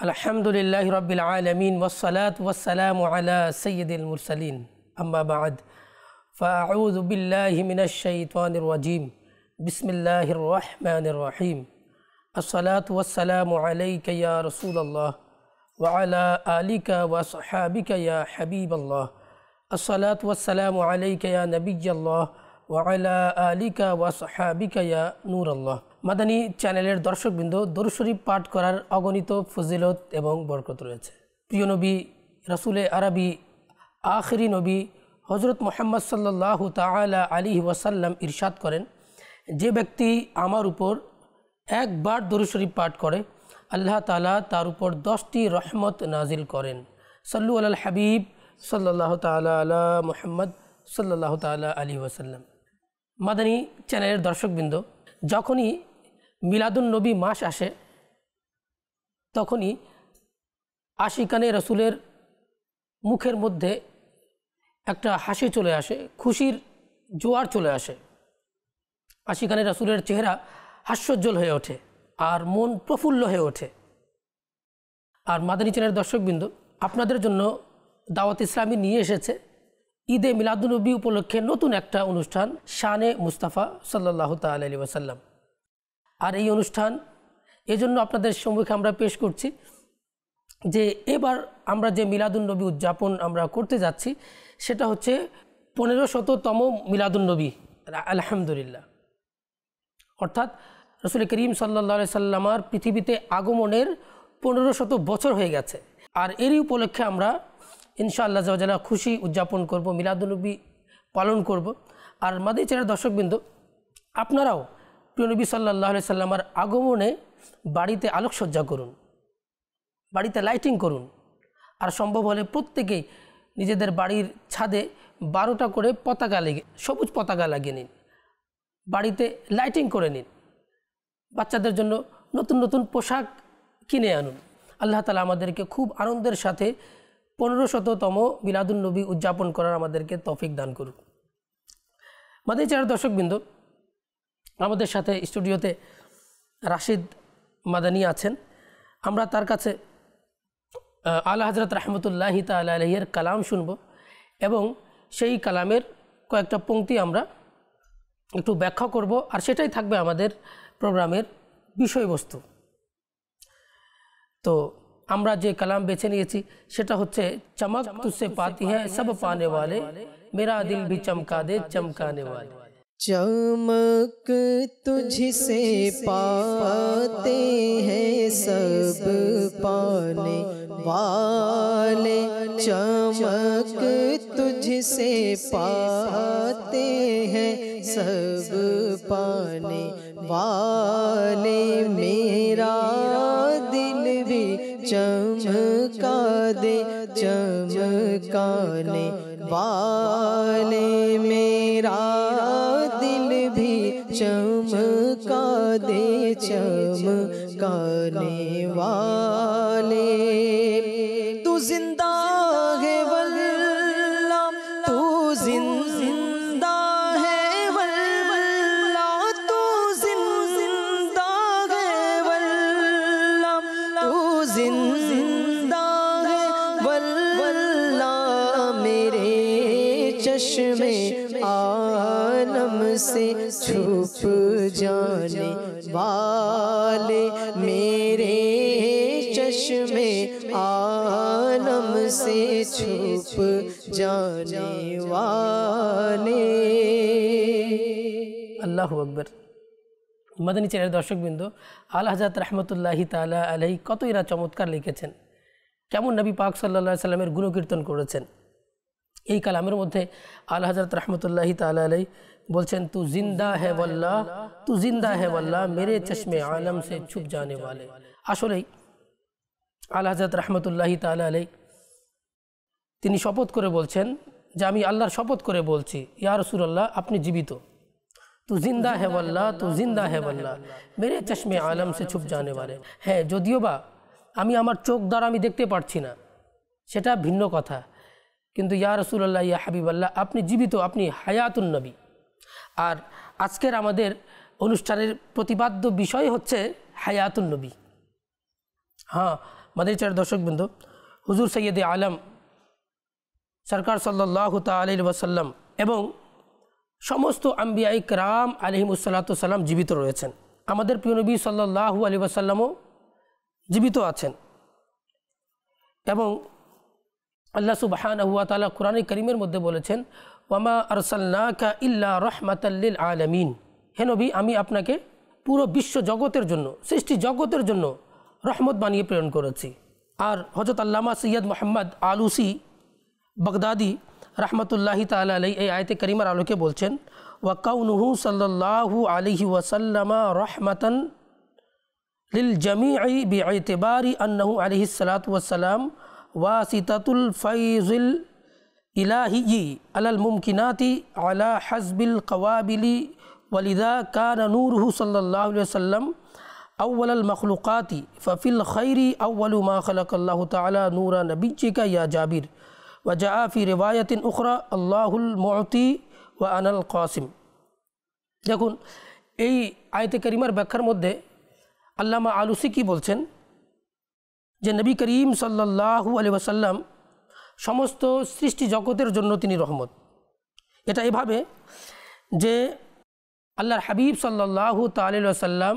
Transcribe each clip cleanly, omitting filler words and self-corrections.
আলহামদুলিল্লাহি রাব্বিল আলামিন ওয়াসসালাতু ওয়াসসালামু আলা সাইয়্যিদিল মুরসালিন আম্মা বা'দ ফাআউযু বিল্লাহি মিনাশ শাইতানির রাজীম বিসমিল্লাহির রহমানির রহিম আসসালাতু ওয়াসসালামু আলাইকা ইয়া রাসূলুল্লাহ ওয়া আলা আলিকা ওয়া আসহাবিকা ইয়া হাবিবাল্লাহ আসসালাতু ওয়াসসালামু আলাইকা ইয়া নাবিয়্যাল্লাহ ওয়া আলা আলিকা ওয়া আসহাবিকা ইয়া নূরাল্লাহ। মাদানী চ্যানেলের দর্শকবৃন্দ, দরুদ শরীফ পাঠ করার অগণিত ফজিলত এবং বরকত রয়েছে। প্রিয় নবী রাসূলে আরবি আখিরি নবী হযরত মুহাম্মদ সাল্লাল্লাহু তাআলা আলাইহি ওয়াসাল্লাম ইরশাদ করেন, যে ব্যক্তি আমার উপর একবার দরুদ শরীফ পাঠ করে আল্লাহ তাআলা তার উপর 10টি রহমত নাজিল করেন। সাল্লু আলাল হাবিব সাল্লাল্লাহু তাআলা আলা মুহাম্মদ সাল্লাল্লাহু তাআলা আলাইহি ওয়াসাল্লাম। মাদানী চ্যানেলের দর্শকবৃন্দ, যখনই মিলাদুন নবী মাস আসে তখনই আশিকানে রসুলের মুখের মধ্যে একটা হাসি চলে আসে, খুশির জোয়ার চলে আসে। আশিকানে রসুলের চেহারা হাস্যোজ্জ্বল হয়ে ওঠে আর মন প্রফুল্ল হয়ে ওঠে। আর মাদানী চ্যানেলের দর্শকবৃন্দ, আপনাদের জন্য দাওয়াত ইসলামী নিয়ে এসেছে ঈদে মিলাদুন্নবী উপলক্ষে নতুন একটা অনুষ্ঠান, শানে মুস্তাফা সাল্লাল্লাহু তাআলা আলাইহি ওয়াসাল্লাম। আর এই অনুষ্ঠান এজন্য আপনাদের সম্মুখে আমরা পেশ করছি যে এবার আমরা যে মিলাদুন্নবী উদযাপন আমরা করতে যাচ্ছি সেটা হচ্ছে 1500তম মিলাদুন্নবী, আলহামদুলিল্লাহ। অর্থাৎ রাসূল করিম সাল্লাল্লাহু আলাইহি সাল্লামার পৃথিবীতে আগমনের 1500 বছর হয়ে গেছে। আর এরই উপলক্ষে আমরা ইনশাআল্লাহ আল্লাহ জাল্লা খুশি উদযাপন করব, মিলাদুন্নবী পালন করব। আর মাদানী চ্যানেলের দর্শকবৃন্দ, আপনারাও প্রিয় নবী সাল্লাল্লাহু আলাইহি সাল্লামার আগমনে বাড়িতে আলোকসজ্জা করুন, বাড়িতে লাইটিং করুন। আর সম্ভব হলে প্রত্যেকেই নিজেদের বাড়ির ছাদে 12টা করে পতাকা সবুজ পতাকা লাগিয়ে নিন, বাড়িতে লাইটিং করে নিন, বাচ্চাদের জন্য নতুন নতুন পোশাক কিনে আনুন। আল্লাহ তাআলা আমাদেরকে খুব আনন্দের সাথে 1500তম মিলাদুন্নবী উদযাপন করার আমাদেরকে তৌফিক দান করুন। মাদানী চ্যানেলের দর্শকবৃন্দ, আমাদের সাথে স্টুডিওতে রাশিদ মাদানী আছেন। আমরা তার কাছে আলা হযরত রাহমাতুল্লাহি তাআলা আলাইহির কালাম শুনব এবং সেই কালামের কয়েকটা পংক্তি আমরা একটু ব্যাখ্যা করব, আর সেটাই থাকবে আমাদের প্রোগ্রামের বিষয়বস্তু। তো আমরা যে কালাম বেছে নিয়েছি সেটা হচ্ছে চমক তুঝসে পাতি হ্যাঁ সব পানে ওয়ালে, মেরা দিল ভি চমকা দে চমকানে ওয়ালে। चमक तुझसे पाते हैं सब पाने वाले, चमक तुझसे पाते हैं सब पाने वाले, मेरा दिल भी चमका दे चमकाने वाले, मेरा दिल भी चमका दे चमकाने वाले। तू जिंदा है वल्लाह, तू जिंदा है वल्लाह, तू जिंदा है वल्लाह, तू जिंदा है वल्लाह, मेरे चश्मे आलम से छुप जाने वाले, मेरे चश्मे आलम से छुप जाने वाले। আল্লাহু আকবার। মাদানী চ্যানেলের দর্শকবৃন্দ, আলা হযরত রাহমাতুল্লাহি তাআলা আলাইহি কতই না চমৎকার লিখেছেন, কেমন নবী পাক সাল্লাল্লাহু আলাইহি সাল্লামের গুণকীর্তন করেছেন। এই কালামের মধ্যে আলা হযরত রাহমাতুল্লাহি তাআলা আলাইহি বলছেন, তু জিন্দা হে ওয়াল্লাহ, তু জিন্দা হে ওয়াল্লাহ, মেরে চশমে আলম সে ছুপ জানে ওয়ালে। আসলেই আলা হযরত রাহমাতুল্লাহি তাআলা আলাইহি তিনি শপথ করে বলছেন যে আমি আল্লাহর শপথ করে বলছি, ইয়া রাসূলুল্লাহ আপনি জীবিত। তু জিন্দা হে ওয়াল্লাহ, তু জিন্দা হে ওয়াল্লাহ, মেরে চশমে আলম সে ছুপ জানে ওয়ালে। হ্যাঁ, যদিও বা আমি আমার চোখ দ্বারা আমি দেখতে পারছি না, সেটা ভিন্ন কথা, কিন্তু ইয়া রাসূলুল্লাহ ইয়া হাবিবাল্লাহ আপনি জীবিত, আপনি হায়াতুন নবী। আর আজকের আমাদের অনুষ্ঠানের প্রতিপাদ্য বিষয় হচ্ছে হায়াতুন নবী। हाँ, মাদানী চার দর্শকবৃন্দ, হুজুর সৈয়দে আলম সরকার সাল্লাল্লাহু তাআলা আলাইহি ওয়াসাল্লাম এবং সমস্ত আম্বিয়া ইকরাম আলাইহিমুসসালাতু সালাম জীবিত রয়েছেন। আমাদের প্রিয় নবী সাল্লাল্লাহু আলাইহি ওয়াসাল্লামও জীবিত আছেন এবং আল্লাহ সুবহানাহু ওয়া তাআলা কোরআনে কারীমের মধ্যে বলেছেন, ওয়ামা আরসালনাকা ইল্লা রাহমাতাল লিল আলামিন, হে নবী আমি আপনাকে পুরো বিশ্ব জগতের জন্য, সৃষ্টি জগতের জন্য রহমত বানিয়ে প্রেরণ করেছি। আর হযরত আল্লামা সৈয়দ মুহাম্মদ আলুসি বাগদাদি রহমতুল্লাহি তাআলা আলাইহি এই আয়াতে কারিমার আলোকে বলছেন, ওয়া কাউনুহু সাল্লাল্লাহু আলাইহি ওয়াসাল্লামা রাহমাতান লিল জামিঈ বিইতিবারি আন্নাহু আলাইহিস সালাতু ওয়াসসালাম ওয়াসিতাতুল ফাইজিল ইলাহিয়্যি আলাল মুমকিনাতি আলা হাসবিল কওয়াবিলি ওয়ালিদা কানা নূরুহু সাল্লাল্লাহু আলাইহি ওয়াসাল্লাম আউওয়ালাল মখলুকাতি ফাফিল খাইরি আউওয়ালু মা খালাকাল্লাহু তাআলা নূরা নবিয়্যিকা ইয়া জাবির ওয়া জাআ ফি রিওয়ায়াতিন উখরা আল্লাহুল মু'তি ওয়া আনাল কাসিম। দেখুন এই আয়াতে কারিমার ব্যাখ্যার মধ্যে আল্লামা আলুসি কি বলছেন যে নবী করিম সাল্লাল্লাহু আলাইহি ওয়াসাল্লাম সমস্ত সৃষ্টি জগতের জন্য তিনি রহমত। এটা এভাবে যে আল্লাহর হাবিব সাল্লাল্লাহু তাআলা আলাইহি ওয়াসাল্লাম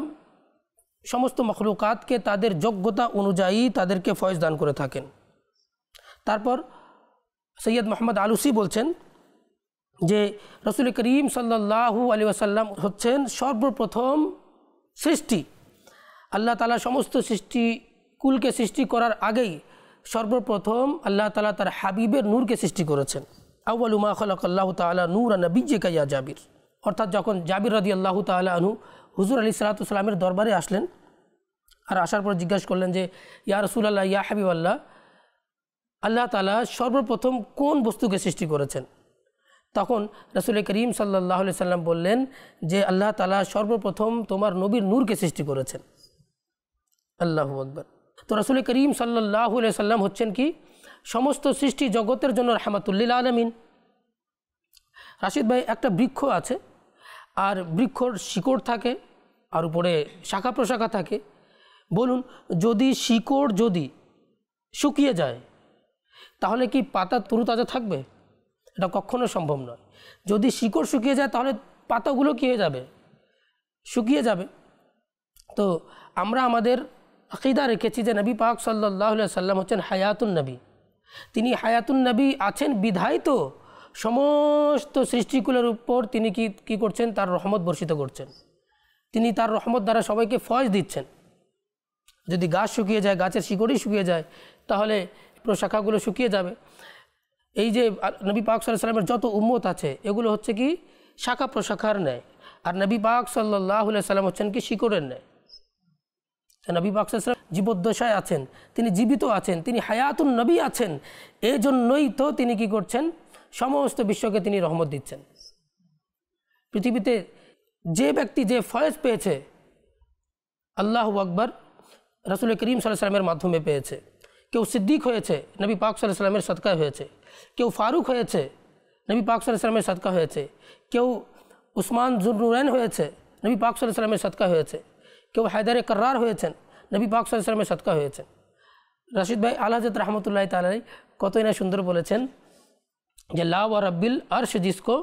সমস্ত মখলুকাতকে তাদের যোগ্যতা অনুযায়ী তাদেরকে ফয়েজ দান করে থাকেন। তারপর সৈয়দ মোহাম্মদ আলুসি বলছেন যে রসুল করিম সাল্লাল্লাহু আলাইহি ওয়াসাল্লাম হচ্ছেন সর্বপ্রথম সৃষ্টি। আল্লাহ তাআলা সমস্ত সৃষ্টি কুলকে সৃষ্টি করার আগেই সর্বপ্রথম আল্লাহ তাআলা তার হাবিবের নূরকে সৃষ্টি করেছেন। আউয়ালু মা খালাকাল্লাহু তাআলা নূরা নবিয়্যিকা ইয়া জাবির, অর্থাৎ যখন জাবির রাদিয়াল্লাহু তাআলা আনহু হুজুর আলাইহিস সালাতু ওয়াস সালামের দরবারে আসলেন আর আসার পর জিজ্ঞাসা করলেন যে ইয়া রাসূলুল্লাহ ইয়া হাবিবাল্লাহ, আল্লাহ তাআলা সর্বপ্রথম কোন বস্তুকে সৃষ্টি করেছেন? তখন রাসূল করিম সাল্লাল্লাহু আলাইহি সাল্লাম বললেন যে আল্লাহ তাআলা সর্বপ্রথম তোমার নবীর নূরকে সৃষ্টি করেছেন। আল্লাহু আকবার। তো রাসূল করিম সাল্লাল্লাহু আলাইহি সাল্লাম হচ্ছেন কি সমস্ত সৃষ্টি জগতের জন্য রাহমাতুল লিল আলামিন। রাশিদ ভাই, একটা বৃক্ষ আছে আর বৃক্ষর শিকড় থাকে আর উপরে শাখা প্রশাখা থাকে। বলুন, যদি শিকড় যদি শুকিয়ে যায় তাহলে কি পাতা তরুতাজা থাকবে? এটা কখনো সম্ভব নয়। যদি শিকড় শুকিয়ে যায় তাহলে পাতাগুলো কী হয়ে যাবে? শুকিয়ে যাবে। তো আমরা আমাদের আকীদা রেখেছি যে নবী পাক সাল্লাল্লাহু আলাইহি সাল্লাম হচ্ছেন হায়াতুন নবী। তিনি হায়াতুন নবী আছেন বিধায় তো সমস্ত সৃষ্টিকুলের উপর তিনি কি করছেন? তার রহমত বর্ষিত করছেন। তিনি তার রহমত দ্বারা সবাইকে ফয়েজ দিচ্ছেন। যদি গাছ শুকিয়ে যায়, গাছের শিকড়ই শুকিয়ে যায় তাহলে প্রশাখাগুলো শুকিয়ে যাবে। এই যে নবী পাক সাল্লাল্লাহু আলাইহি সাল্লামের যত উম্মত আছে এগুলো হচ্ছে কি শাখা প্রশাখার ন্যায়, আর নবী পাক সাল্লাল্লাহু আলাইহি সাল্লাম হচ্ছেন কি শিকড়ের ন্যায়। নবী পাক সাল্লাল্লাহু আলাইহি সাল্লাম জীবদ্দশায় আছেন, তিনি জীবিত আছেন, তিনি হায়াতুন নবী আছেন। এই জন্যই তো তিনি কি করছেন? সমস্ত বিশ্বকে তিনি রহমত দিচ্ছেন। পৃথিবীতে যে ব্যক্তি যে ফয়েজ পেয়েছে আল্লাহু আকবার রাসূল করিম সাল্লাল্লাহু আলাইহি সাল্লামের মাধ্যমে পেয়েছে। কেউ সিদ্দিক হয়েছে, নবী পাক সাল্লাল্লাহু আলাইহি সাল্লামের সদকায় হয়েছে। কেউ ফারুক হয়েছে, নবী পাক সাল্লাল্লাহু আলাইহি সাল্লামের সদকা হয়েছে। কেউ উসমান যুন্নুরাইন হয়েছে, নবী পাক সাল্লাল্লাহু আলাইহি সাল্লামের সদকা হয়েছে। কেউ হায়দারে কর্রার হয়েছেন, নবী পাক সাল্লাল্লাহু আলাইহি সাল্লামের সদকা হয়েছেন। রাশিদ ভাই আলা হযরত রাহমাতুল্লাহি তাআলা আলাইহি কতই না সুন্দর বলেছেন যে লা ওয়া রাব্বিল আরশ জিসকো,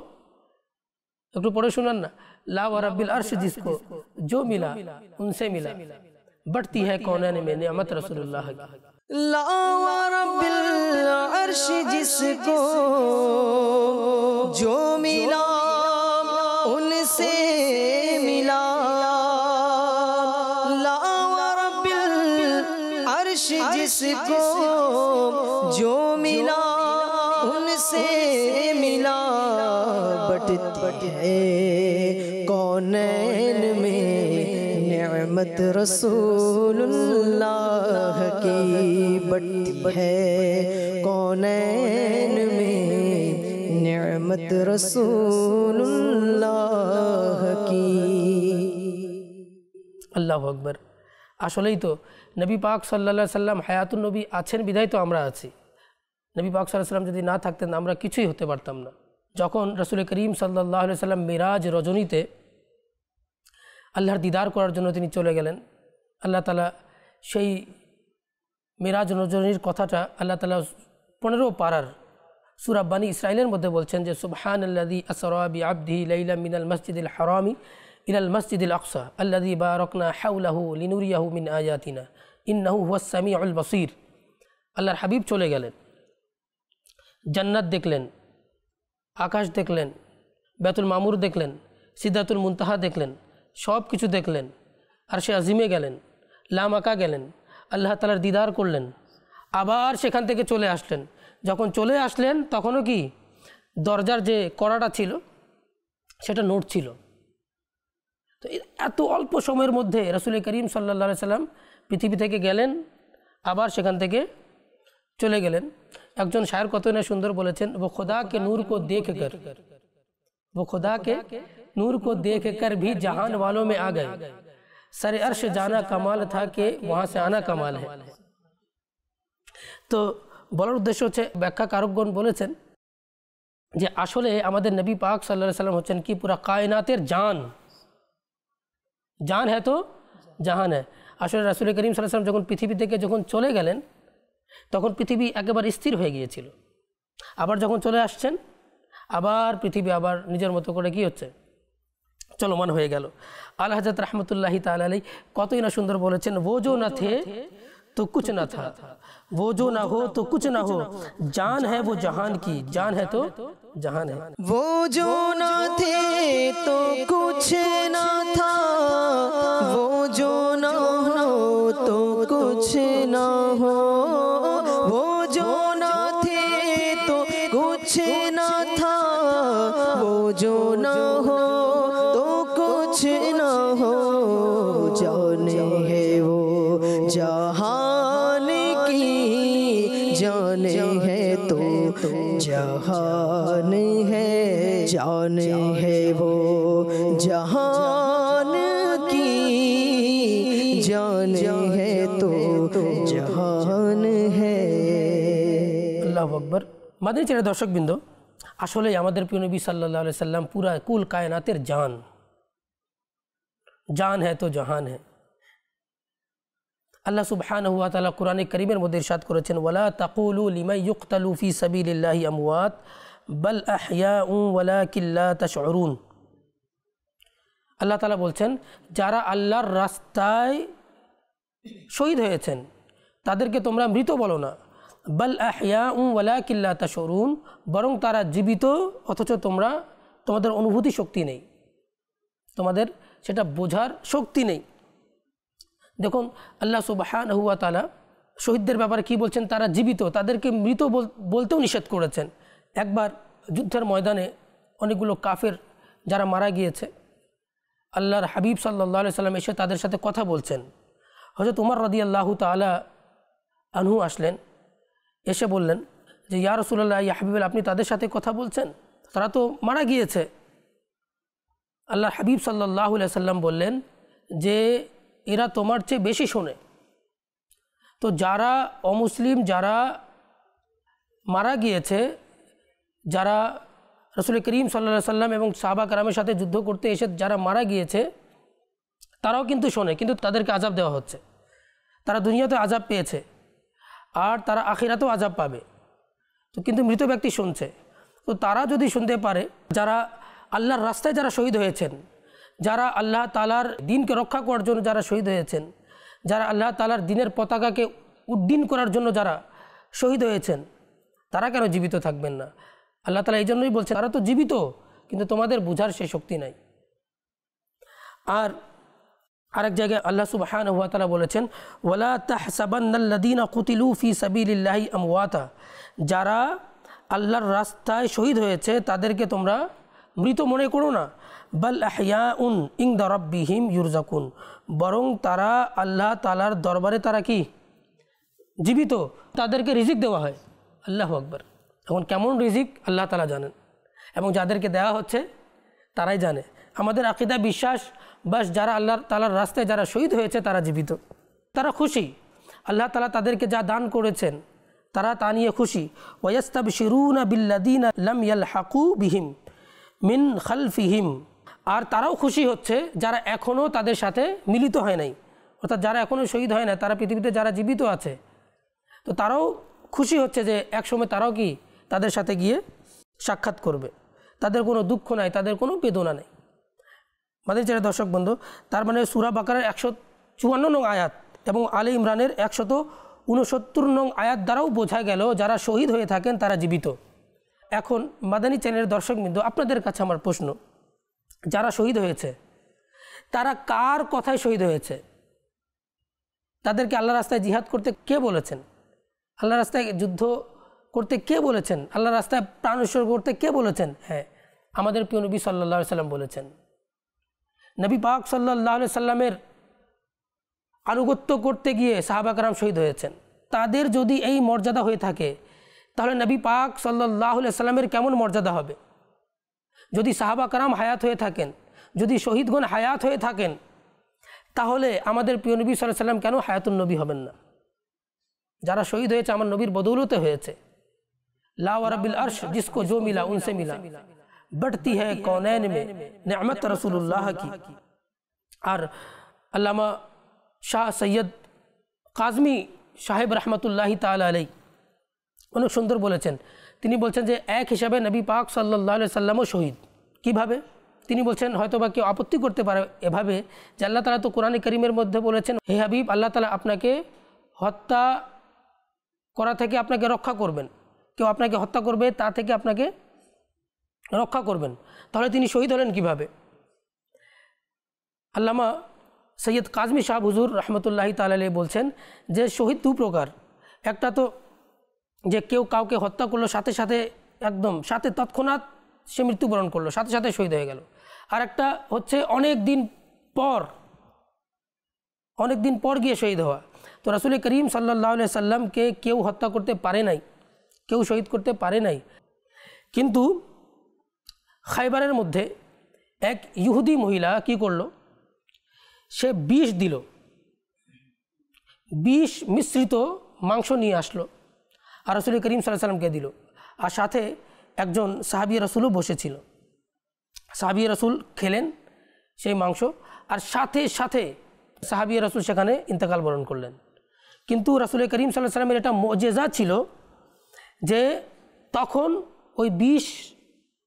একটু পড়ে শুনান না, লা ওয়া রাব্বিল আরশ জিসকো जो मिला उनसे मिला बढ़ती है कौनैन में नेमत रसूलुल्लाह की। ला वा रब्बिल अर्श जिसको जो मिला उनसे मिला, ला वा रब्बिल अर्श जिसको जो मिला उनसे मिला, बढ़ती है कौनैन में नेमत रसूलुल्लाह की, बढ़ती है कौनैन में नेमत रसूलुल्लाह की। আল্লাহু আকবার। আসলেই তো নবী পাক সাল্লাল্লাহু আলাইহি সাল্লাম হায়াতুন নবী আছেন বিধায় তো আমরা আছি। নবী পাক সাল্লাল্লাহু আলাইহি সাল্লাম যদি না থাকতেন আমরা কিছুই হতে পারতাম না। যখন রাসূল করিম সাল্লাল্লাহু আলাইহি সাল্লাম মিরাজ রজনীতে আল্লাহর দিদার করার জন্য তিনি চলে গেলেন, আল্লাহ তাআলা সেই মিরাজ রজনীর কথাটা আল্লাহ তাআলা 15 পারার সূরা বানী ইসরাইলের মধ্যে বলছেন যে সুবহানাল্লাযী আসরা বিআবদিহি লাইলাম মিনাল মাসজিদিল হারামি ইলাল মাসজিদিল আকসা আল্লাযী বারাকনা হাওলাহু লিনুরিয়াহু মিন আয়াতিনা ইন্নাহু হুয়াস সামিউল বাসীর। আল্লাহর হাবিব চলে গেলেন, জান্নাত দেখলেন, আকাশ দেখলেন, বাইতুল মামুর দেখলেন, সিদরাতুল মুনতাহা দেখলেন, সব কিছু দেখলেন, আরশে আজিমে গেলেন, লামাকা গেলেন, আল্লাহ তাআলার দিদার করলেন, আবার সেখান থেকে চলে আসলেন। যখন চলে আসলেন তখনও কি দরজার যে কড়াটা ছিল সেটা নড়ছিল। তো এত অল্প সময়ের মধ্যে রাসূল করিম সাল্লাল্লাহু আলাইহি সাল্লাম পৃথিবী থেকে গেলেন, আবার সেখান থেকে চলে গেলেন। একজন শায়ের কত না সুন্দর বলেছেন, वो खुदा के नूर को देख कर वो खुदा के नूर को देख कर भी जहान वालों में आ गए, सर अर्श जाना कमाल था कि वहाँ से आना कमाल है। তো বলার উদ্দেশ্য হচ্ছে, ব্যাখ্যাকারকগণ বলেছেন যে আসলে আমাদের নবী পাক সাল্লাল্লাহু আলাইহি সাল্লাম হচ্ছেন কি পুরা কায়নাতের জান। জান হ্যাঁ তো জাহান হ্যাঁ। আসলে রাসূল করিম সাল্লাল্লাহু আলাইহি সাল্লাম যখন পৃথিবী থেকে যখন চলে গেলেন তখন পৃথিবী একেবারে স্থির হয়ে গিয়েছিল। আবার যখন চলে আসছেন আবার পৃথিবী আবার নিজের মতো করে কি হচ্ছে চলমান হয়ে গেল। আলা হযরত রাহমাতুল্লাহি তাআলা আলাইহি কতই না সুন্দর বলেছেন, वो जो न थे तो कुछ न था, वो जो ना हो तो कुछ ना हो, जान है वो जहान की, जान है तो जहान है। वो जो न थे तो कुछ न था, वो जो न हो तो कुछ न हो, वो जो न थे तो कुछ न था, वो जो न हो तो कुछ न हो, जाने है वो जहान की, जाने है तो जहान है, जाने है वो जहान की, जाने है तो जहान है। আল্লাহু আকবার। মাদানী চ্যানেলের দর্শকবৃন্দ, আসলে আমাদের প্রিয় নবী সাল্লাল্লাহু আলাইহি সাল্লাম পুরা কুল কায়নাতের জান। জান হ্যাঁ তো জাহান হ্যাঁ। আল্লাহ সুবহানাহু ওয়া তাআলা কোরআনে কারীমের মধ্যে ইরশাদ করেছেন, ওয়ালা তাকুলু লিমান ইউকতালু ফি সাবিলিল্লাহি আমওয়াত বাল আহইয়াউ ওয়ালাকিন লা তাশউরুন। আল্লাহ তাআলা বলছেন, যারা আল্লাহর রাস্তায় শহীদ হয়েছেন তাদেরকে তোমরা মৃত বলো না, বাল আহইয়াউ ওয়ালাকিন লা তাশউরুন, বরং তারা জীবিত অথচ তোমাদের অনুভূতি শক্তি নেই, তোমাদের সেটা বোঝার শক্তি নেই। দেখুন আল্লাহ সুবহানাহু ওয়া তাআলা শহীদদের ব্যাপারে কি বলছেন, তারা জীবিত, তাদেরকে মৃত বলতেও নিষেধ করেছেন। একবার যুদ্ধের ময়দানে অনেকগুলো কাফের যারা মারা গিয়েছে, আল্লাহর হাবিব সাল্লাল্লাহু আলাইহি সাল্লাম এসে তাদের সাথে কথা বলছেন। হযরত উমর রাদিয়াল্লাহু তাআলা আনহু আসলেন, এসে বললেন যে ইয়া রাসূলুল্লাহ, ইয়া হাবিবাল্লাহ, আপনি তাদের সাথে কথা বলছেন, তারা তো মারা গিয়েছে। আল্লাহর হাবিব সাল্লাল্লাহু আলাইহি সাল্লাম বললেন যে এরা তোমার চেয়ে বেশি শোনে। তো যারা অমুসলিম, যারা মারা গিয়েছে, যারা রাসূল করিম সাল্লাল্লাহু আলাইহি সাল্লাম এবং সাহাবা কেরামের সাথে যুদ্ধ করতে এসে যারা মারা গিয়েছে তারাও কিন্তু শোনে, কিন্তু তাদেরকে আযাব দেওয়া হচ্ছে। তারা দুনিয়াতে আযাব পেয়েছে আর তারা আখিরাতেও আযাব পাবে। তো কিন্তু মৃত ব্যক্তি শুনছে। তো তারা যদি শুনতে পারে, যারা আল্লাহর রাস্তায় যারা শহীদ হয়েছেন, যারা আল্লাহ তাআলার দ্বীনকে রক্ষা করার জন্য যারা শহীদ হয়েছেন, যারা আল্লাহ তাআলার দ্বীনের পতাকাকে উড্ডীন করার জন্য যারা শহীদ হয়েছেন, তারা কেন জীবিত থাকবেন না? আল্লাহ তাআলা এই জন্যই বলছেন, তারা তো জীবিত কিন্তু তোমাদের বোঝার সেই শক্তি নাই। আর আরেক জায়গায় আল্লাহ সুবহানাহু ওয়া তাআলা বলেছেন, ওয়ালা তাহসাবান্নাল্লাযীনা কুতিলু ফি সাবিলিল্লাহি আমওয়াতা, যারা আল্লাহর রাস্তায় শহীদ হয়েছে তাদেরকে তোমরা মৃত মনে করো না, বাল আহইয়াউন ইনদা রাব্বিহিম ইউরযাকুন, বরং তারা আল্লাহ তাআলার দরবারে তারা কি জীবিত, তাদেরকে রিজিক দেওয়া হয়। আল্লাহু আকবার। এখন কেমন রিজিক আল্লাহ তাআলা জানেন এবং যাদেরকে দেওয়া হচ্ছে তারাই জানে। আমাদের আকীদা বিশ্বাস, বাস যারা আল্লাহ তাআলার রাস্তায় যারা শহীদ হয়েছে তারা জীবিত, তারা খুশি, আল্লাহ তাআলা তাদেরকে যা দান করেছেন তারা তা নিয়ে খুশি। ওয়াস্তাবশিরুনা বিল্লাযীনা লাম ইয়ালহাকু বিহিম মিন খালফিহিম, আর তারাও খুশি হচ্ছে যারা এখনও তাদের সাথে মিলিত হয় নাই, অর্থাৎ যারা এখনও শহীদ হয় না, তারা পৃথিবীতে যারা জীবিত আছে তো তারাও খুশি হচ্ছে যে একসময় তারাও কি তাদের সাথে গিয়ে সাক্ষাৎ করবে, তাদের কোনো দুঃখ নাই, তাদের কোনো বেদনা নেই। আমাদের যারা দর্শক বন্ধু, তার মানে সূরা বাকারার 154 নং আয়াত এবং আলে ইমরানের 169 নং আয়াত দ্বারাও বোঝা গেল যারা শহীদ হয়ে থাকেন তারা জীবিত। এখন মাদানী চ্যানেলের দর্শকবৃন্দ, আপনাদের কাছে আমার প্রশ্ন, যারা শহীদ হয়েছে তারা কার কথায় শহীদ হয়েছে? তাদেরকে আল্লাহ রাস্তায় জিহাদ করতে কে বলেছেন? আল্লাহ রাস্তায় যুদ্ধ করতে কে বলেছেন? আল্লাহ রাস্তায় প্রাণ উৎসর্গ করতে কে বলেছেন? হ্যাঁ, আমাদের প্রিয় নবী সাল্লাল্লাহু আলাইহি সাল্লাম বলেছেন। নবী পাক সাল্লাল্লাহু আলাইহি সাল্লামের আনুগত্য করতে গিয়ে সাহাবা کرام শহীদ হয়েছেন। তাদের যদি এই মর্যাদা হয়ে থাকে তাহলে নবী পাক সাল্লাল্লাহু আলাইহি সাল্লামের কেমন মর্যাদা হবে? যদি সাহাবা کرام হায়াত হয়ে থাকেন, যদি শহীদগণ হায়াত হয়ে থাকেন, তাহলে আমাদের প্রিয় নবী সাল্লাল্লাহু আলাইহি সাল্লাম কেন হায়াতুন নবী হবেন না? যারা শহীদ হয়েছে আমার নবীর বদৌলতে হয়েছে। লা ওয়া রাব্বিল আরশ জিসকো জো মিলা উনসে মিলা, बढ़ती है कौनैन में नेमत रसूलुल्लाह की। আর আল্লামা শাহ সৈয়দ কাজমি সাহেব রহমতুল্লাহি তাআলা আলাইহি অনেক সুন্দর বলেছেন। তিনি বলছেন যে এক হিসাবে নবী পাক সাল্লাল্লাহু আলাইহি সাল্লামও শহীদ। কিভাবে? তিনি বলছেন হয়তোবা কেউ আপত্তি করতে পারে এভাবে যে আল্লাহ তাআলা তো কোরআনে কারীমের মধ্যে বলেছেন, হে হাবিব, আল্লাহ তাআলা আপনাকে হত্যা করা থেকে আপনাকে রক্ষা করবেন, কেউ আপনাকে হত্যা করবে তা থেকে আপনাকে রক্ষা করবেন, তাহলে তিনি শহীদ হলেন কিভাবে? আল্লামা সৈয়দ কাজমি শাহ হুজুর রহমতুল্লাহি তাআলা আলাইহি বলছেন যে শহীদ দু প্রকার। একটা তো যে কেউ কাউকে হত্যা করলো, সাথে সাথে একদম সাথে তৎক্ষণাৎ সে মৃত্যুবরণ করলো, সাথে সাথে শহীদ হয়ে গেল। আর একটা হচ্ছে অনেক দিন পর গিয়ে শহীদ হওয়া। তো রাসূল করিম সাল্লাল্লাহু আলাইহি সাল্লামকে কেউ হত্যা করতে পারে নাই, কেউ শহীদ করতে পারে নাই। কিন্তু খাইবারের মধ্যে এক ইহুদি মহিলা কি করলো, সে বিষ দিল, বিষ মিশ্রিত মাংস নিয়ে আসলো আর রাসূল করিম সাল্লাল্লাহু আলাইহি সাল্লামকে দিল। আর সাথে একজন সাহাবী রাসূলও বসেছিল। সাহাবী রাসূল খেলেন সেই মাংস, আর সাথে সাথে সাহাবী রাসূল সেখানে ইন্তেকাল বরণ করলেন। কিন্তু রাসূল করিম সাল্লাল্লাহু আলাইহি সাল্লামের একটা মুজিজা ছিল যে তখন ওই বিষ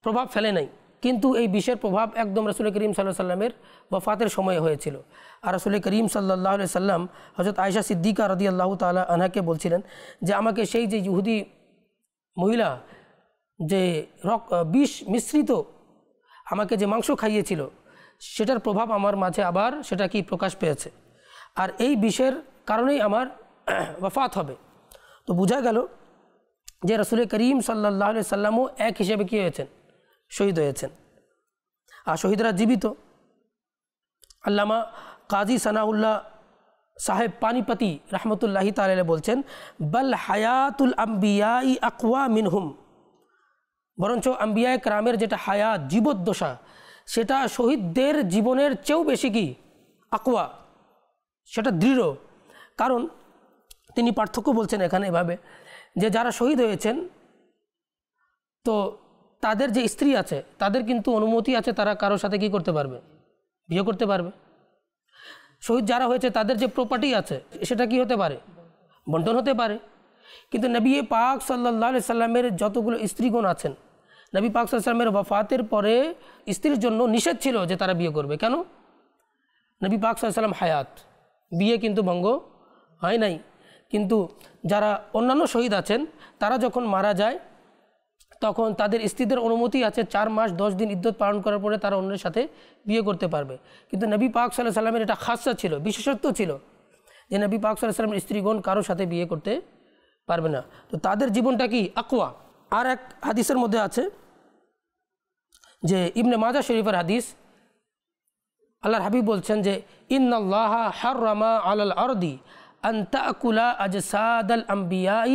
প্রভাব ফেলে নাই, কিন্তু এই বিষের প্রভাব একদম রাসূল করিম সাল্লাল্লাহু আলাইহি সাল্লামের ওফাতের সময় হয়েছিল। আর রাসূল করিম সাল্লাল্লাহু আলাইহি সাল্লাম হযরত আয়েশা সিদ্দিকা রাদিয়াল্লাহু তাআলা আনহাকে বলছিলেন যে আমাকে সেই যে ইহুদি মহিলা যে বিষ মিশ্রিত আমাকে যে মাংস খাইয়েছিল সেটার প্রভাব আমার মাঝে আবার সেটা কি প্রকাশ পেয়েছে, আর এই বিষের কারণেই আমার ওফাত হবে। তো বোঝা গেল যে রাসূল করিম সাল্লাল্লাহু আলাইহি সাল্লামও এক হিসেবে কী হয়েছেন, শহীদ হয়েছেন। আর শহীদরা জীবিত। আল্লামা কাজী সানাউল্লাহ সাহেব পানিপতি রহমতুল্লাহি তাআলা আলাইহি বলছেন, বল হায়াতুল আম্বিয়াই আকওয়া মিনহুম, বরঞ্চ আম্বিয়ায়ে কেরামের যেটা হায়াত জীবদ্দশা সেটা শহীদদের জীবনের চেয়েও বেশি কি আকওয়া, সেটা দৃঢ়। কারণ তিনি পার্থক্য বলছেন এখানে এভাবে যে যারা শহীদ হয়েছেন তো তাদের যে স্ত্রী আছে তাদের কিন্তু অনুমতি আছে, তারা কারোর সাথে কি করতে পারবে, বিয়ে করতে পারবে। শহীদ যারা হয়েছে তাদের যে প্রপার্টি আছে সেটা কি হতে পারে, বন্টন হতে পারে। কিন্তু নবী পাক সাল্লাল্লাহু আলাইহি সাল্লামের যতগুলো স্ত্রীগণ আছেন, নবী পাক সাল্লাল্লাহু আলাইহি সাল্লামের ওফাতের পরে স্ত্রীর জন্য নিষেধ ছিল যে তারা বিয়ে করবে। কেন? নবী পাক সাল্লাল্লাহু আলাইহি সাল্লাম হায়াত, বিয়ে কিন্তু ভঙ্গ হয় নাই। কিন্তু যারা অন্যান্য শহীদ আছেন তারা যখন মারা যায় তখন তাদের স্ত্রীদের অনুমতি আছে 4 মাস 10 দিন ইদ্যত পালন করার পরে তারা অন্যের সাথে বিয়ে করতে পারবে। কিন্তু নবী পাক সাল্লাল্লাহু আলাইহি সাল্লামের এটা খাসা ছিল, বিশেষত্ব ছিল যে নবী পাক সাল্লাল্লাহু আলাইহি সাল্লামের স্ত্রীগণ কারোর সাথে বিয়ে করতে পারবে না। তো তাদের জীবনটা কি আকওয়া। আর এক হাদিসের মধ্যে আছে যে ইবনে মাজাহ শরীফের হাদিস, আল্লাহর হাবিব বলছেন যে ইন্নাল্লাহা হাররামা আলাল আরদি আন তাকুলা আজসাদাল আম্বিয়াই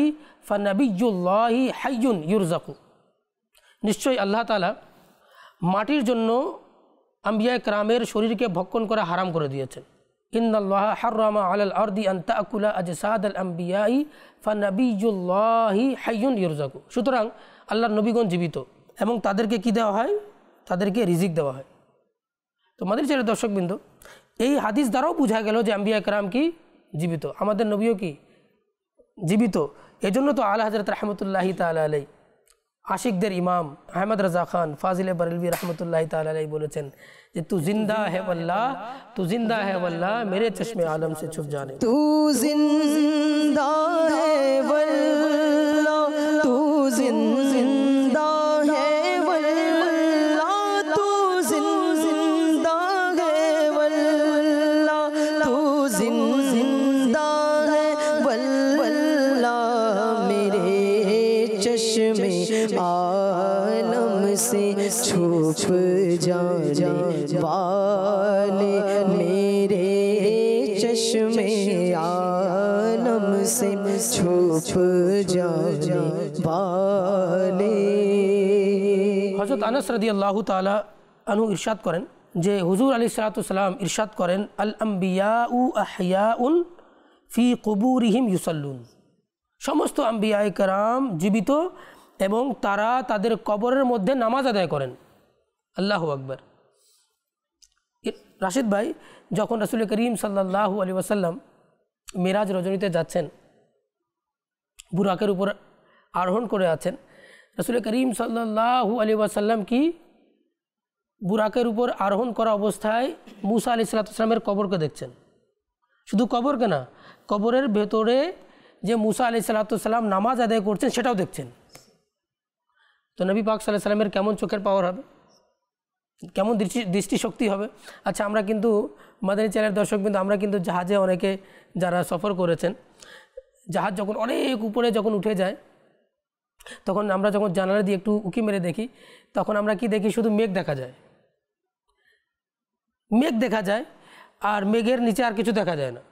ফানাবিয়্যুল্লাহি হাইয়ুন ইউরযাকু, নিশ্চয়ই আল্লাহ তাআলা মাটির জন্য আম্বিয়ায়ে কেরামের শরীরকে ভক্ষণ করা হারাম করে দিয়েছেন। ইন্নাল্লাহা হাররামা আলাল আরদি আন তাকুলা আজসাদাল আম্বিয়াই ফানাবিয়্যুল্লাহি হাইয়ুন ইউরযাকু। সুতরাং আল্লাহর নবীগণ জীবিত এবং তাদেরকে কি দেওয়া হয়, তাদেরকে রিজিক দেওয়া হয়। তো আমাদের ছেলে দর্শকবৃন্দ, এই হাদিস দ্বারাও বোঝা গেল যে আম্বিয়ায়ে কেরাম কি জীবিত, আমাদের নবীও কি জীবিত। এজন্য তো আলা হযরত রাহমাতুল্লাহি তাআলা আলাইহি আশিকদের ইমাম আহমদ রাজা খান ফাজিলে বরেলভী রহমতুল্লাহি তাআলা আলাইহি বলেছেন যে তু জিন্দা है वल्लाह, तू जिंदा है वल्लाह, मेरे चश्मे आलम से छुप जाने। तू जिंदा है वल्लाह, तू जिंदा है वल्लाह, तू जिंदा है वल्लाह, तू जिंदा है वल्लाह, मेरे चश्मे आलम से छुप जाने वाले, मेरे चश्मे आलम से छुप जाने वाले। হযরত আনাস রাদিয়াল্লাহু তাআলা আনহু ইরশাদ করেন যে হুজুর আলাইহিস সালাতু সালাম ইরশাদ করেন আল আম্বিয়াউ আহইয়াউন ফি কুবুরিহিম ইউসাল্লুন, সমস্ত আম্বিয়ায়ে কেরাম জীবিত এবং তারা তাদের কবরের মধ্যে নামাজ আদায় করেন। আল্লাহু আকবার। রাশিদ ভাই যখন রাসূল করিম সাল্লাল্লাহু আলাইহি ওয়াসাল্লাম মিরাজ রজনীতে যাচ্ছেন, বুরাকের উপর আরোহণ করে আছেন, রাসূল করিম সাল্লাল্লাহু আলাইহি ওয়াসাল্লাম কি বুরাকের উপর আরোহণ করা অবস্থায় মুসা আলাইহিস সালামের কবরকে দেখছেন। শুধু কবরকে না, কবরের ভেতরে যে মুসা আলাইহিস সালাম নামাজ আদায় করছেন সেটাও দেখছেন। তো নবী পাক সাল্লাল্লাহু আলাইহি ওয়াসাল্লামের কেমন চোখের পাওয়ার হবে, কেমন দৃষ্টিশক্তি হবে। আচ্ছা, আমরা কিন্তু মাদানী চ্যানেলের দর্শকবৃন্দ, আমরা কিন্তু জাহাজে অনেকে যারা সফর করেছেন, জাহাজ যখন অনেক উপরে যখন উঠে যায় তখন আমরা যখন জানালা দিয়ে একটু উঁকি মেরে দেখি তখন আমরা কি দেখি, শুধু মেঘ দেখা যায়, মেঘ দেখা যায় আর মেঘের নিচে আর কিছু দেখা যায় না।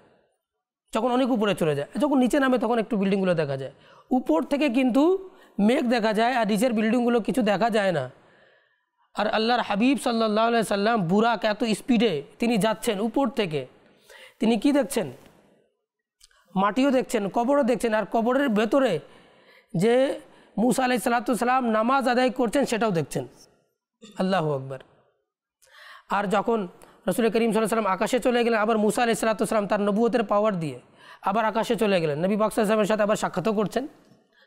যখন অনেক উপরে চলে যায়, যখন নিচে নামে তখন একটু বিল্ডিংগুলো দেখা যায়। উপর থেকে কিন্তু মেঘ দেখা যায় আর নিচের বিল্ডিংগুলো কিছু দেখা যায় না। আর আল্লাহর হাবিব সাল্লাল্লাহু আলাইহি সাল্লাম বুরাক এত স্পিডে তিনি যাচ্ছেন, উপর থেকে তিনি কি দেখছেন, মাটিও দেখছেন, কবরও দেখছেন, আর কবরের ভেতরে যে মুসা আলাইহিস সালাম নামাজ আদায় করছেন সেটাও দেখছেন। আল্লাহু আকবার। আর যখন রাসূল করিম সাল্লাল্লাহু আলাইহি ওয়াসাল্লাম আকাশে চলে গেলেন, আবার মুসা আলাইহিস সালাম তার নবুয়তের পাওয়ার দিয়ে আবার আকাশে চলে গেলেন, নবী পাক সাল্লাল্লাহু আলাইহি ওয়াসাল্লামের সাথে আবার সাক্ষাৎও করছেন।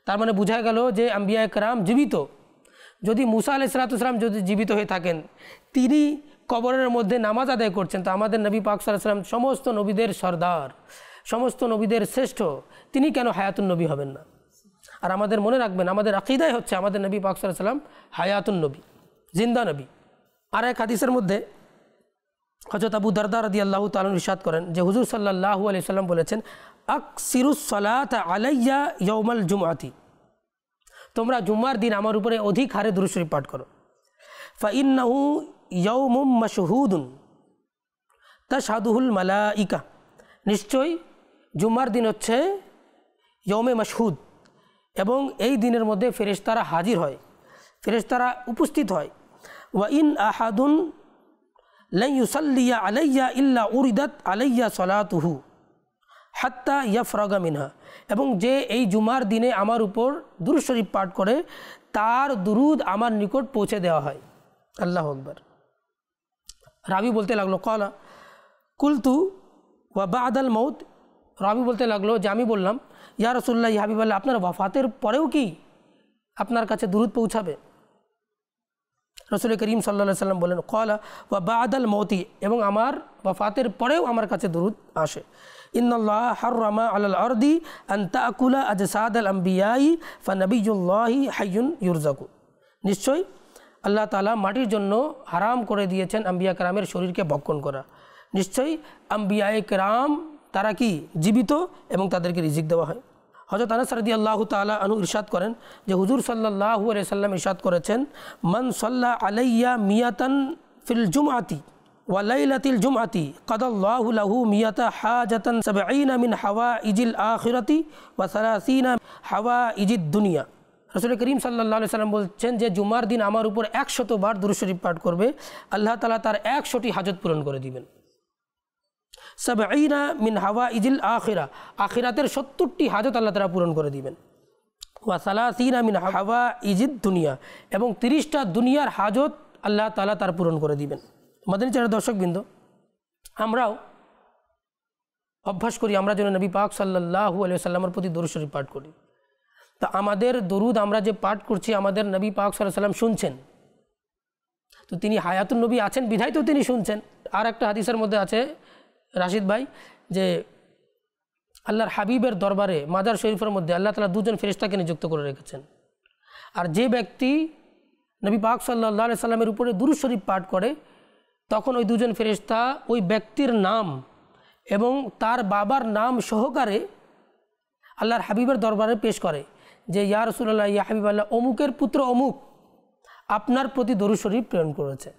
তার মানে বোঝা গেল যে আম্বিয়ায়ে কেরাম জীবিত। যদি মুসা আলাইহিস সালাম যদি জীবিত হয়ে থাকেন, তিনি কবরের মধ্যে নামাজ আদায় করছেন, তো আমাদের নবী পাক সাল্লাল্লাহু আলাইহি ওয়াসাল্লাম সমস্ত নবীদের সর্দার, সমস্ত নবীদের শ্রেষ্ঠ, তিনি কেন হায়াতুন নবী হবেন না? আর আমাদের মনে রাখবেন, আমাদের আকীদাই হচ্ছে আমাদের নবী পাক সাল্লাল্লাহু আলাইহি ওয়াসাল্লাম হায়াতুন নবী, জিন্দা নবী। আর এক হাদিসের মধ্যে হযরত আবু দারদা রাদিয়াল্লাহু তাআলা ইরশাদ করেন যে হুজুর সাল্লাল্লাহু আলাইহি ওয়াসাল্লাম বলেছেন আকসিরুস সালাতা আলাইয়া ইয়াউমাল জুমআতি, তোমরা জুমার দিন আমার উপরে অধিক হারে দুরূদ শরীফ পাঠ করো। ফাইন্নাহু ইয়াউমুম মাশহুদুন তাশহাদুহুল মালাইকা, নিশ্চয়ই জুমার দিন হচ্ছে ইয়াউমে মাশহুদ এবং এই দিনের মধ্যে ফেরেশতারা হাজির হয়, ফেরেশতারা উপস্থিত হয়। ওয়া ইন আহাদুন লা ইউসাল্লিয়া আলাইয়া ইল্লা উরিদাত আলাইয়া সালাতুহু হাত্তা ইয়াফরাগা মিনহা, এবং যে এই জুমার দিনে আমার উপর দুরূদ শরীফ পাঠ করে তার দুরুদ আমার নিকট পৌঁছে দেওয়া হয়। আল্লাহু আকবার। রাবি বলতে লাগলো ক্বালা কুলতু ওয়া বা'দাল মাউত, রাবি বলতে লাগলো যে আমি বললাম ইয়া রাসূলুল্লাহ, ইয়া হাবিবাল্লাহ, আপনার ওয়াফাতের পরেও কি আপনার কাছে দুরুদ পৌঁছাবে? রাসূল করিম সাল্লাল্লাহু আলাইহি ওয়াসাল্লাম বলেন ক্বালা ওয়া বা'দাল মাউতি, এবং আমার ওয়াফাতের পরেও আমার কাছে দুরুদ আসে। ইন্নাল্লাহ হাররামা আলাল আরদি আন তাকুলা আজসাদাল আম্বিয়াই ফানাবিয়ুল্লাহি হাইয়ুন ইউরজাকু, নিশ্চয়ই আল্লাহ তাআলা মাটির জন্য হারাম করে দিয়েছেন আম্বিয়া কেরামের শরীরকে ভক্ষণ করা। নিশ্চয়ই আম্বিয়ায়ে কেরাম তারা কি জীবিত এবং তাদেরকে রিজিক দেওয়া হয়। হযরত আনাস রাদিয়াল্লাহু তাআলা আনহু ইরশাদ করেন যে হুজুর সাল্লাল্লাহু আলাইহি সাল্লাম ইরশাদ করেছেন মান সাল্লা আলাইয়া মিয়াতান ফিল জুমআতি ওয়া লাইলাতিল জুমআতি কাদাল্লাহু লাহু মিয়াতা হাজাতান 70 মিন হাওয়াইজিল আখিরাতি ওয়া 30 হাওয়াইজিদ দুনিয়া। রাসূল করিম সাল্লাল্লাহু আলাইহি সাল্লাম বলছেন যে জুমার দিন আমার উপর 100 বার দুরূদ শরীফ পাঠ করবে, আল্লাহ তাআলা তার 100টি হাজত পূরণ করে দিবেন। 70 মিন হাওয়াইজিল আখিরা, আখিরাতের 70টি হাজত আল্লাহ তাআলা পূরণ করে দিবেন। ওয়া 30 মিন হাওয়াইজিদ দুনিয়া, এবং 30টা দুনিয়ার হাজত আল্লাহ তাআলা তার পূরণ করে দিবেন। মাদানী চ্যানেলের দর্শকবৃন্দ, আমরাও অভ্যাস করি আমরা যেন নবী পাক সাল্লাল্লাহু আলাইহি ওয়াসাল্লামের প্রতি দরুদ শরীফ পাঠ করি। তা আমাদের দরুদ আমরা যে পাঠ করছি আমাদের নবী পাক সাল্লাল্লাহু আলাইহি ওয়াসাল্লাম শুনছেন, তো তিনি হায়াতুন নবী আছেন বিধায় তো তিনি শুনছেন। আর একটা হাদিসের মধ্যে আছে রাশিদ ভাই, যে আল্লাহর হাবিবের দরবারে মাজার শরীফের মধ্যে আল্লাহ তাআলা দুজন ফেরেশতাকে নিযুক্ত করে রেখেছেন। আর যে ব্যক্তি নবী পাক সাল্লাল্লাহু আলাইহি সাল্লামের উপরে দুরূদ শরীফ পাঠ করে, তখন ওই দুজন ফেরেশতা ওই ব্যক্তির নাম এবং তার বাবার নাম সহকারে আল্লাহর হাবিবের দরবারে পেশ করে যে ইয়া রাসূলুল্লাহ, ইয়া হাবিবাল্লাহ, অমুকের পুত্র অমুক আপনার প্রতি দরুদ শরীফ প্রেরণ করেছে।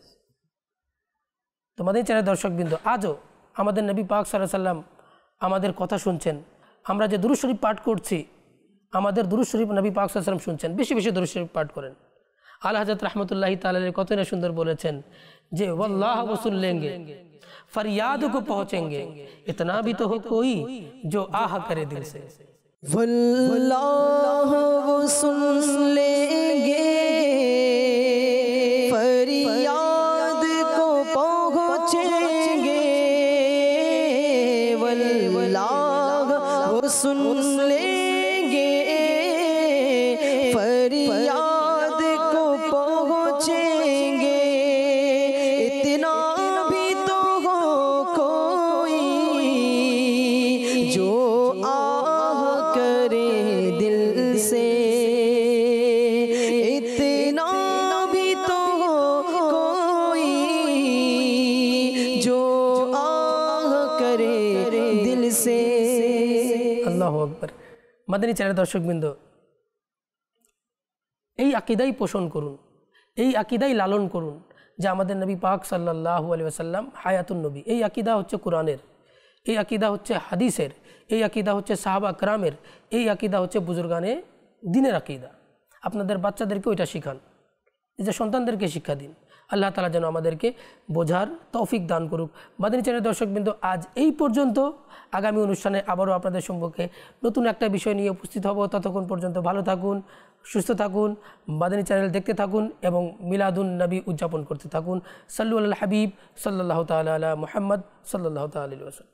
তোমাদের চ্যানেল দর্শকবৃন্দ, আজও আমাদের নবী পাক সাল্লাল্লাহু আলাইহি সাল্লাম আমাদের কথা শুনছেন। আমরা যে দরুদ শরীফ পাঠ করছি আমাদের দরুদ শরীফ নবী পাক সাল্লাল্লাহু আলাইহি সাল্লাম শুনছেন। বেশি বেশি দরুদ শরীফ পাঠ করেন। আলা হযরত রাহমাতুল্লাহি তাআলা কত না সুন্দর বলেছেন যে वल्लाह वो सुन लेंगे फरियाद को पहुंचेंगे इतना भी तो हो कोई जो आह करे दिल से। वल्लाह वो सुन लेंगे फरियाद को पहुंचेंगे, वल्लाह वो सुन लेंगे फरियाद को पहुंचेंगे, इतना भी तो हो कोई जो आह करे दिल से, इतना भी तो हो कोई जो आह करे दिल से। আল্লাহু আকবার। মাদানী চ্যানেল দর্শকবৃন্দ, এই আকীদাই পোষণ করুন, এই আকীদাই লালন করুন যে আমাদের নবী পাক সাল্লাল্লাহু আলাইহি ওয়াসাল্লাম হায়াতুন নবী। এই আকীদা হচ্ছে কোরআনের, এই আকীদা হচ্ছে হাদিসের, এই আকীদা হচ্ছে সাহাবা کرامের, এই আকীদা হচ্ছে বুজুর্গানে দ্বীনের আকীদা। আপনাদের বাচ্চাদেরকে ওইটা শিখান, নিজের সন্তানদেরকে শিক্ষা দিন। আল্লাহ তাআলা যেন আমাদেরকে বোঝার তৌফিক দান করুক। মাদানী চ্যানেল দর্শকবৃন্দ, আজ এই পর্যন্ত। আগামী অনুষ্ঠানে আবারও আপনাদের সম্মুখে নতুন একটা বিষয় নিয়ে উপস্থিত হব। ততক্ষণ পর্যন্ত ভালো থাকুন, সুস্থ থাকুন, মাদানী চ্যানেল দেখতে থাকুন এবং মিলাদুন নবী উদযাপন করতে থাকুন। সাল্লু আলাল হাবিব সাল্লাল্লাহু তাআলা আলা মুহাম্মদ সাল্লাল্লাহু তাআলা আলাইহি ওয়াসাল্লাম।